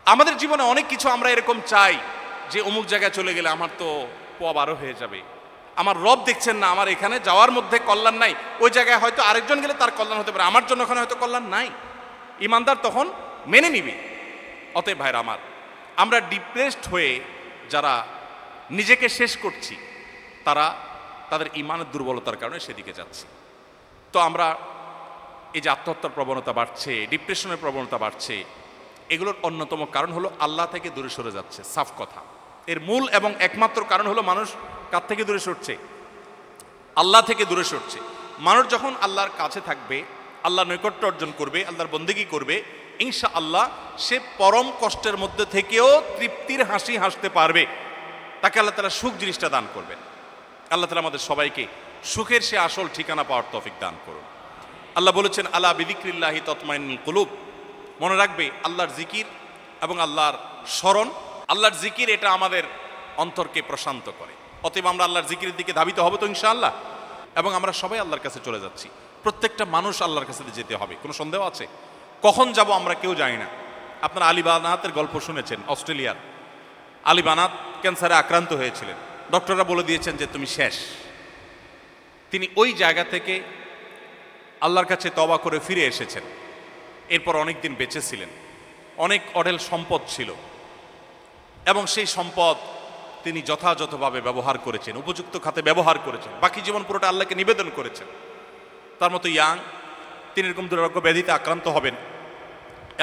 আমাদের জীবনে অনেক কিছু আমরা এরকম চাই যে অমুক জায়গায় চলে গেলে আমার তো পোয়া 12 হয়ে যাবে, আমার রব দেখছেন না আমার এখানে যাওয়ার মধ্যে কল্যাণ নাই, ওই জায়গায় হয়তো আরেকজন গেলে তার কল্যাণ হতে পারে, আমার জন্য ওখানে হয়তো কল্যাণ নাই। ইমানদার তখন মেনে নিবে। অতএব ভাইরা আমার, আমরা ডিপ্রেসড হয়ে যারা নিজেকে শেষ করছি তারা তাদের ইমানের দুর্বলতার কারণে সেদিকে যাচ্ছে। তো আমরা এই যে আত্মহত্যার প্রবণতা বাড়ছে, ডিপ্রেশনের প্রবণতা বাড়ছে, এগুলোর অন্যতম কারণ হলো আল্লাহ থেকে দূরে সরে যাচ্ছে। সাফ কথা, এর মূল এবং একমাত্র কারণ হলো মানুষ কার থেকে দূরে সরছে? আল্লাহ থেকে দূরে সরছে। মানুষ যখন আল্লাহর কাছে থাকবে, আল্লাহর নৈকট্য অর্জন করবে, আল্লাহর বন্দেগী করবে, ইনশাআল্লাহ সে পরম কষ্টের মধ্যে থেকেও তৃপ্তির হাসি হাসতে পারবে। তাকে আল্লাহ তাআলা সুখ জিনিসটা দান করবেন। আল্লাহ তাআলা আমাদের সবাইকে সুখের সে আসল ঠিকানা পাওয়ার তৌফিক দান করুন। আল্লাহ বলেছেন, আলা বিযিকরিল্লাহি তাতমাইন্নুল কুলুব। মনে রাখবে আল্লাহর জিকির এবং আল্লাহর স্মরণ, আল্লাহর জিকির এটা আমাদের অন্তরকে প্রশান্ত করে। অতএব আমরা আল্লাহর জিকিরের দিকে ধাবিত হব তো ইনশাআল্লাহ। এবং আমরা সবাই আল্লাহর কাছে চলে যাচ্ছি, প্রত্যেকটা মানুষ আল্লাহর কাছে যেতে হবে, কোনো সন্দেহ আছে? কখন যাব আমরা কেউ জানি না। আপনারা আলী বানাতের গল্প শুনেছেন। অস্ট্রেলিয়ার আলী বানাত ক্যান্সারে আক্রান্ত হয়েছিলেন, ডক্টররা বলে দিয়েছেন যে তুমি শেষ। তিনি ওই জায়গা থেকে আল্লাহর কাছে তওবা করে ফিরে এসেছেন। এরপর অনেক দিন বেঁচে ছিলেন, অনেক অঢেল সম্পদ ছিল এবং সেই সম্পদ তিনি যথাযথভাবে ব্যবহার করেছেন, উপযুক্ত খাতে ব্যবহার করেছেন, বাকি জীবন পুরোটা আল্লাহকে নিবেদন করেছেন। তার মতো ইয়াং তিনি এরকম দুরারোগ্য ব্যাধিতে আক্রান্ত হবেন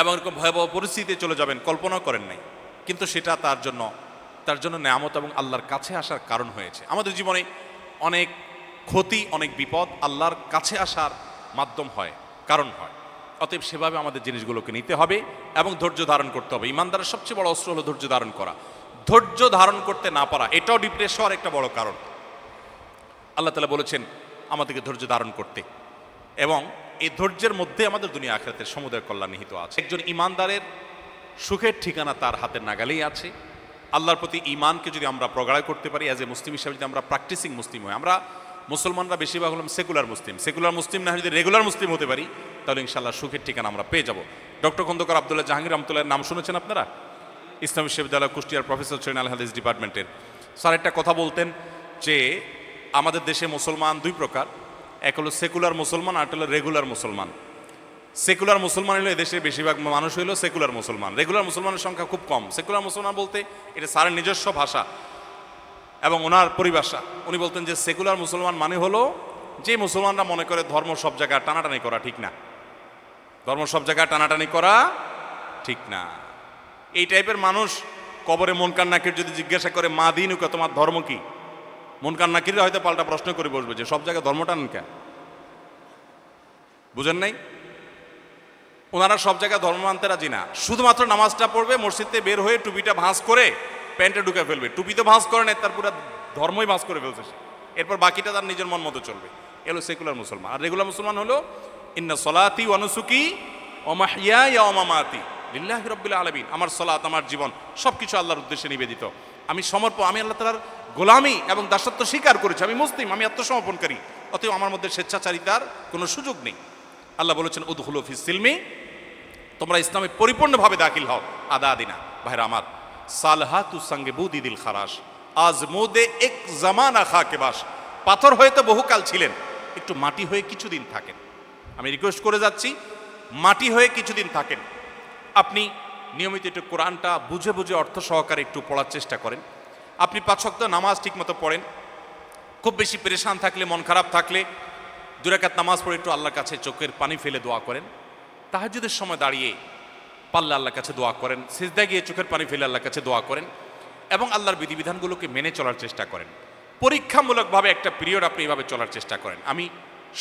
এবং এরকম ভয়াবহ পরিস্থিতিতে চলে যাবেন, কল্পনাও করেন নাই। কিন্তু সেটা তার জন্য নেয়ামত এবং আল্লাহর কাছে আসার কারণ হয়েছে। আমাদের জীবনে অনেক ক্ষতি, অনেক বিপদ আল্লাহর কাছে আসার মাধ্যম হয়, কারণ হয়। অতএব সেভাবে আমাদের জিনিসগুলোকে নিতে হবে এবং ধৈর্য ধারণ করতে হবে। ইমানদারের সবচেয়ে বড় অস্ত্র হলো ধৈর্য ধারণ করা। ধৈর্য ধারণ করতে না পারা এটাও ডিপ্রেস হওয়ার একটা বড় কারণ। আল্লাহ তাআলা বলেছেন আমাদেরকে ধৈর্য ধারণ করতে, এবং এই ধৈর্যের মধ্যে আমাদের দুনিয়া আখিরাতের সমুদয় কল্যাণ নিহিত আছে। একজন ইমানদারের সুখের ঠিকানা তার হাতের নাগালেই আছে। আল্লাহর প্রতি ইমানকে যদি আমরা প্রগাঢ় করতে পারি, অ্যাজ এ মুসলিম হিসাবে যদি আমরা প্র্যাকটিসিং মুসলিম হই, আমরা মুসলমানরা বেশিরভাগ হলাম সেকুলার মুসলিম না, যদি রেগুলার মুসলিম হতে পারি তাহলে ইনশাআল্লাহ সুখের ঠিকানা আমরা পেয়ে যাব। ডক্টর খন্দকার আব্দুল্লাহ জাহাঙ্গীর রহমতুল্লাহর নাম শুনেছেন আপনারা? ইসলামী বিশ্ববিদ্যালয় কুষ্টিয়ার প্রফেসর ছিলেন আল হাদিস ডিপার্টমেন্টের। স্যার একটা কথা বলতেন যে আমাদের দেশে মুসলমান দুই প্রকার, এক হলো সেকুলার মুসলমান, আর হলো রেগুলার মুসলমান। সেকুলার মুসলমান হলো এদেশের বেশিরভাগ মানুষ হইলো সেকুলার মুসলমান, রেগুলার মুসলমানের সংখ্যা খুব কম। সেকুলার মুসলমান বলতে এটা স্যারের নিজস্ব ভাষা এবং ওনার পরিভাষা। উনি বলতেন যে সেকুলার মুসলমান মানে হলো যে মুসলমানরা মনে করে ধর্ম সব জায়গায় টানাটানি করা ঠিক না, ধর্ম সব জায়গায় টানাটানি করা ঠিক না। এই টাইপের মানুষ কবরে মুনকার নাকির যদি জিজ্ঞাসা করে মা দিনুকা, তোমার ধর্ম কি, মুনকার নাকির হয়তো পাল্টা প্রশ্ন করে বসবে যে সব জায়গায় ধর্ম টানেন কেন, বুঝেন নাই? ওনারা সব জায়গায় ধর্ম মানতে রাজি না, শুধুমাত্র নামাজটা পড়বে, মসজিদ থেকে বের হয়ে টুপিটা ভাঁজ করে প্যান্টে ঢুকে ফেলবে। টুপি তো ভাঁজ করে নেই, তার পুরো ধর্মই ভাঁজ করে ফেলছে সে। এরপর বাকিটা তার নিজের মন মতো চলবে। এলো সেকুলার মুসলমান। আর রেগুলার মুসলমান হলো ইন্না সলাতি ওয়া নুসুকি ওয়া মাহইয়ায়া ওয়া মামাতি লিল্লাহি রাব্বিল আলামিন। আমার সালাত, আমার জীবন সবকিছু আল্লাহর উদ্দেশ্যে নিবেদিত। আমি সমর্পণ, আমি আল্লাহ তাআলার গোলামি এবং দাসত্ব স্বীকার করেছি, আমি মুসলিম, আমি আত্মসমর্পণকারী। অতএব আমার মধ্যে স্বেচ্ছাচারিতার কোনো সুযোগ নেই। আল্লাহ বলেছেন উদখুলু ফিস সিলমি, তোমরা ইসলামে পরিপূর্ণভাবে দাখিল হও। আদা দিনা ভাইরা আমার, সালহাতু সঙ্গে বুদি দিল খারাস আজ মোদে এক জামানা খাকে বাস। পাথর হয়ে তো বহুকাল ছিলেন, একটু মাটি হয়ে কিছুদিন থাকেন। আমি রিকোয়েস্ট করে যাচ্ছি, মাটি হয়ে কিছুদিন থাকেন। আপনি নিয়মিত একটু কোরআনটা বুঝে বুঝে অর্থ সহকারে একটু পড়ার চেষ্টা করেন। আপনি 5 ওয়াক্ত নামাজ ঠিকমতো পড়েন। খুব বেশি পেরেশান থাকলে, মন খারাপ থাকলে 2 রাকাত নামাজ পড়ে একটু আল্লাহর কাছে চোখের পানি ফেলে দোয়া করেন। তাহাজ্জুদের সময় দাঁড়িয়ে পারলে আল্লাহর কাছে দোয়া করেন। সিজদায় গিয়ে চোখের পানি ফেলে আল্লাহর কাছে দোয়া করেন এবং আল্লাহর বিধিবিধানগুলোকে মেনে চলার চেষ্টা করেন। পরীক্ষামূলকভাবে একটা পিরিয়ড আপনি এইভাবে চলার চেষ্টা করেন। আমি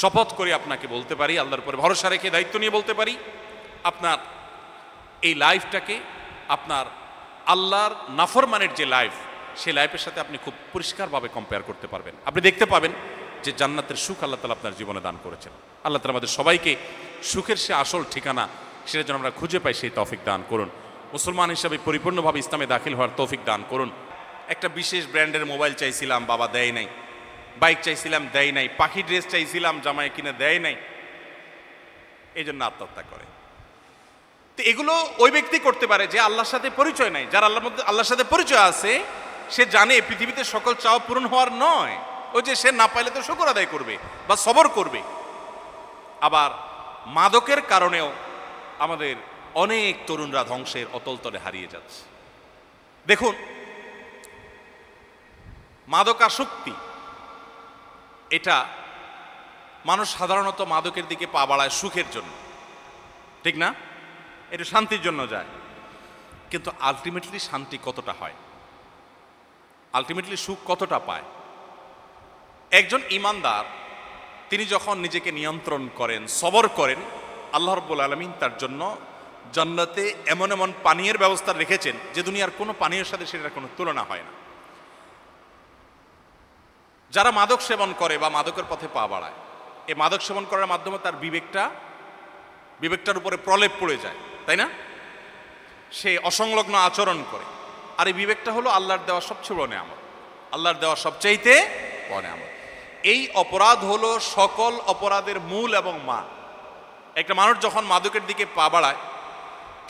শপথ করে আপনাকে বলতে পারি, আল্লাহর উপরে ভরসা রেখে দায়িত্ব নিয়ে বলতে পারি, আপনার এই লাইফটাকে আপনার আল্লাহর নাফরমানের যে লাইফ, সেই লাইফের সাথে আপনি খুব পরিষ্কারভাবে কম্পেয়ার করতে পারবেন। আপনি দেখতে পাবেন যে জান্নাতের সুখ আল্লাহ তাআলা আপনার জীবনে দান করেছেন। আল্লাহ তাআলা আমাদের সবাইকে সুখের সে আসল ঠিকানা, সেটা যেন আমরা খুঁজে পাই, সেই তৌফিক দান করুন। মুসলমান হিসাবে পরিপূর্ণভাবে ইসলামে দাখিল হওয়ার তৌফিক দান করুন। একটা বিশেষ ব্র্যান্ডের মোবাইল চাইছিলাম, বাবা দেয় নাই। বাইক চাইছিলাম, দেয় নাই। পাখি ড্রেস চাইছিলাম, জামাই কিনে দেয় নাই। এই জন্য আত্মহত্যা করে। তো এগুলো ওই ব্যক্তি করতে পারে যে আল্লাহর সাথে পরিচয় নাই। যার আল্লাহর সাথে পরিচয় আছে সে জানে পৃথিবীতে সকল চাওয়া পূরণ হওয়ার নয়, ওই যে সে না পাইলে তো শুকর আদায় করবে বা সবর করবে। আবার মাদকের কারণেও আমাদের অনেক তরুণরা ধ্বংসের অতল তলে হারিয়ে যাচ্ছে। দেখুন, মাদকাসক্তি এটা মানুষ সাধারণত মাদকের দিকে পা বাড়ায় সুখের জন্য, ঠিক না? এটা শান্তির জন্য যায়, কিন্তু আলটিমেটলি শান্তি কতটা হয়, আলটিমেটলি সুখ কতটা পায়? একজন ঈমানদার তিনি যখন নিজেকে নিয়ন্ত্রণ করেন, সবর করেন, আল্লাহ রাব্বুল আলামিন তার জন্য জান্নাতে এমন এমন পানীয়ের ব্যবস্থা রেখেছেন যে দুনিয়ার কোনো পানীয়ের সাথে সেটার কোনো তুলনা হয় না। যারা মাদক সেবন করে বা মাদকের পথে পা বাড়ায়, এই মাদক সেবন করার মাধ্যমে তার বিবেকটার উপরে প্রলেপ পড়ে যায়, তাই না? সে অসংলগ্ন আচরণ করে। আর এই বিবেকটা হলো আল্লাহর দেওয়া সবচেয়ে বড় নেয়ামত, আল্লাহর দেওয়া সবচাইতে বড় নেয়ামত। এই অপরাধ হলো সকল অপরাধের মূল এবং মা। একটা মানুষ যখন মাদকের দিকে পা বাড়ায়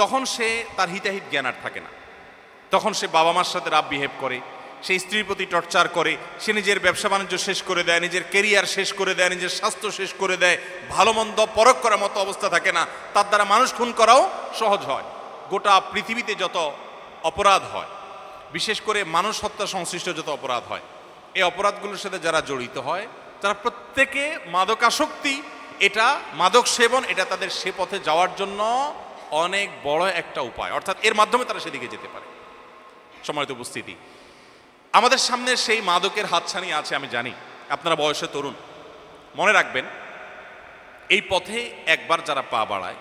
তখন সে তার হিতাহিত জ্ঞান আর থাকে না। তখন সে বাবা মার সাথে রাফ বিহেভ করে, সে স্ত্রীর প্রতি টর্চার করে, সে নিজের ব্যবসা বাণিজ্য শেষ করে দেয়, নিজের কেরিয়ার শেষ করে দেয়, নিজের স্বাস্থ্য শেষ করে দেয়, ভালো মন্দ পরখ করার মতো অবস্থা থাকে না। তার দ্বারা মানুষ খুন করাও সহজ হয়। গোটা পৃথিবীতে যত অপরাধ হয়, বিশেষ করে মানুষ হত্যা সংশ্লিষ্ট যত অপরাধ হয়, এই অপরাধগুলোর সাথে যারা জড়িত হয় তারা প্রত্যেকে মাদকাসক্তি, এটা মাদক সেবন, এটা তাদের সে পথে যাওয়ার জন্য অনেক বড় একটা উপায়, অর্থাৎ এর মাধ্যমে তারা সেদিকে যেতে পারে। সম্মানিত উপস্থিতি, আমাদের সামনে সেই মাদকের হাতছানি আছে, আমি জানি আপনারা বয়সে তরুণ, মনে রাখবেন এই পথে একবার যারা পা বাড়ায়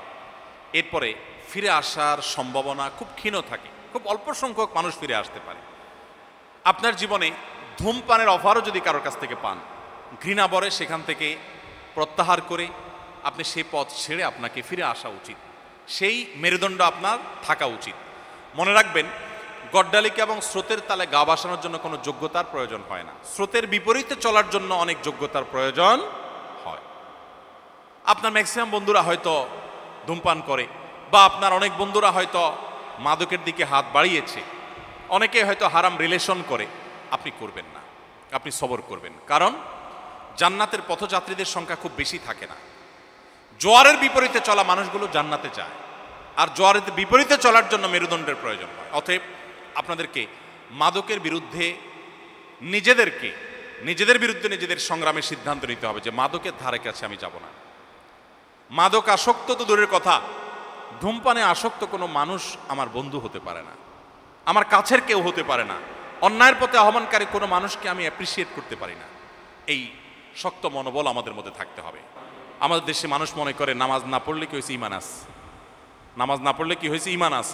এরপরে ফিরে আসার সম্ভাবনা খুব ক্ষীণ থাকে। খুব অল্প সংখ্যক মানুষ ফিরে আসতে পারে। আপনার জীবনে ধূমপানের অফারও যদি কারোর কাছ থেকে পান, ঘৃণা বরে সেখান থেকে প্রত্যাহার করে আপনি সেই পথ ছেড়ে আপনাকে ফিরে আসা উচিত, সেই মেরুদণ্ড আপনার থাকা উচিত। মনে রাখবেন, গড্ডালিকা এবং স্রোতের তালে গা ভাসানোর জন্য কোনো যোগ্যতার প্রয়োজন হয় না, স্রোতের বিপরীতে চলার জন্য অনেক যোগ্যতার প্রয়োজন হয়। আপনার ম্যাক্সিমাম বন্ধুরা হয়তো ধূমপান করে, বা আপনার অনেক বন্ধুরা হয়তো মাদকের দিকে হাত বাড়িয়েছে, অনেকে হয়তো হারাম রিলেশন করে। আপনি করবেন না, আপনি সবর করবেন, কারণ জান্নাতের পথযাত্রীদের সংখ্যা খুব বেশি থাকে না। জোয়ারের বিপরীতে চলা মানুষগুলো জান্নাতে যায়, আর জোয়ারের বিপরীতে চলার জন্য মেরুদণ্ডের প্রয়োজন হয়। অতএব আপনাদেরকে মাদকের বিরুদ্ধে নিজেদের বিরুদ্ধে নিজেদের সংগ্রামের সিদ্ধান্ত নিতে হবে যে মাদকের ধারে কাছে আমি যাব না। মাদক আসক্ত তো দূরের কথা, ধূমপানে আসক্ত কোনো মানুষ আমার বন্ধু হতে পারে না, আমার কাছের কেউ হতে পারে না। অন্যায়ের পথে আহ্বানকারী কোনো মানুষকে আমি অ্যাপ্রিসিয়েট করতে পারি না। এই শক্ত মনোবল আমাদের মধ্যে থাকতে হবে। আমাদের দেশে মানুষ মনে করে নামাজ না পড়লে কি হয়েছে, ইমান আস, নামাজ না পড়লে কি হয়েছে, ইমান আস।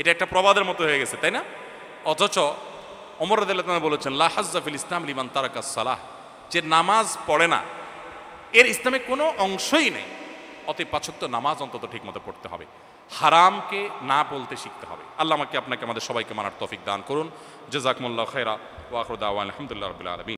এটা একটা প্রবাদের মতো হয়ে গেছে, তাই না? অথচ ওমর রাদিয়াল্লাহু আনহু বলেছেন, লা হাজ্জা ফিল ইসলাম লিমান তারাকাস সালাহ, যে নামাজ পড়ে না এর ইসলামে কোনো অংশই নেই। অতএব ৫ ওয়াক্ত নামাজ অন্তত ঠিক মতো পড়তে হবে, হারামকে না বলতে শিখতে হবে। আল্লাহ আমাকে আপনাকে আমাদের সবাইকে মানার তৌফিক দান করুন। জাযাকুমুল্লাহু খায়রা ওয়া আখিরু দাওয়ানা আলহামদুলিল্লাহি রাব্বিল আলামিন।